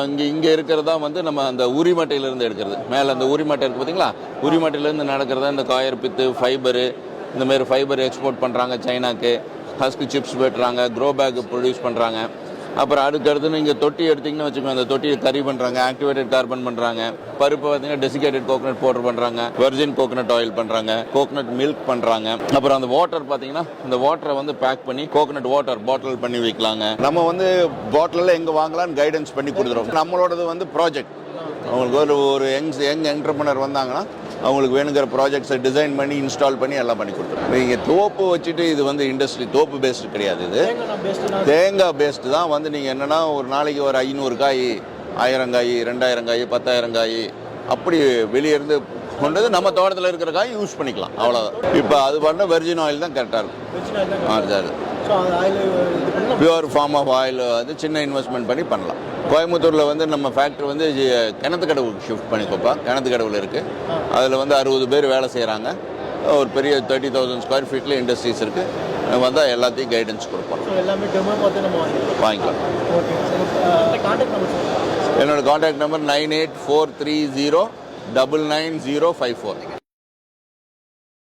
நம்ம இங்கே இருக்கிறதா வந்து நம்ம அந்த உரிமட்டையிலேருந்து எடுக்கிறது. மேலே அந்த உரிமட்டை இருக்குது பார்த்தீங்களா, உரிமட்டையிலேருந்து நடக்கிறதா இந்த காயர் பித்து ஃபைபரு, இந்தமாரி ஃபைபர் எக்ஸ்போர்ட் பண்ணுறாங்க சைனாக்கு. ஹஸ்க் சிப்ஸ் வெட்டுறாங்க, க்ரோ பேக் ப்ரொடியூஸ் பண்ணுறாங்க. அப்புறம் அதுக்கடுத்து நீங்கள் தொட்டி எடுத்திங்கன்னு வச்சுக்கோங்க, அந்த தொட்டியை கறி பண்ணுறாங்க, ஆக்டிவேட்டட் கார்பன் பண்ணுறாங்க. பருப்பு பார்த்தீங்கன்னா டெசிகேட்டட் கோகனட் பவுடர் பண்ணுறாங்க, வெர்ஜின் கோகனட் ஆயில் பண்ணுறாங்க, கோகனட் மில்க் பண்ணுறாங்க. அப்புறம் அந்த வாட்டர் பார்த்தீங்கன்னா இந்த வாட்டரை வந்து பேக் பண்ணி கோகனட் வாட்டர் பாட்டில் பண்ணி வைக்கலாங்க. நம்ம வந்து பாட்டிலில் எங்கே வாங்கலாம்னு கைடன்ஸ் பண்ணி கொடுத்துருவோம். நம்மளோடது வந்து ப்ராஜெக்ட். அவங்களுக்கு ஒரு யங் என்டர்பிரனர் வந்தாங்கன்னா அவங்களுக்கு வேணுங்கிற ப்ராஜெக்ட்ஸை டிசைன் பண்ணி இன்ஸ்டால் பண்ணி எல்லாம் பண்ணி கொடுத்துருவோம். நீங்கள் தோப்பு வச்சுட்டு இது வந்து இண்டஸ்ட்ரி தோப்பு பேஸ்டு கிடையாது, இது தேங்காய் பேஸ்டு தான். வந்து நீங்கள் என்னென்னா ஒரு நாளைக்கு ஒரு 500 காய், 1000 காய், 2000 காய், 10,000 காய் அப்படி வெளியேருந்து கொண்டது நம்ம தோட்டத்தில் இருக்கிற காய் யூஸ் பண்ணிக்கலாம், அவ்வளோதான். இப்போ அது பண்ண வெர்ஜின் ஆயில் தான் கரெக்டாக இருக்கும். அதுதான் பியூர் ஃபார்ம் ஆஃப் ஆயில் வந்து சின்ன இன்வெஸ்ட்மெண்ட் பண்ணி பண்ணலாம். கோயம்புத்தூரில் வந்து நம்ம ஃபேக்ட்ரி வந்து கிணத்துக்கடவுக்கு ஷிஃப்ட் பண்ணிக்கோப்பா. கிணத்துக்கடவுல இருக்குது. அதில் வந்து 60 பேர் வேலை செய்கிறாங்க. ஒரு பெரிய 30,000 ஸ்கொயர் ஃபீட்டில் இண்டஸ்ட்ரீஸ் இருக்குது. வந்தால் எல்லாத்தையும் கைடன்ஸ் கொடுப்போம். வாங்கிக்கலாம். என்னோடய கான்டாக்ட் நம்பர் 9843099054.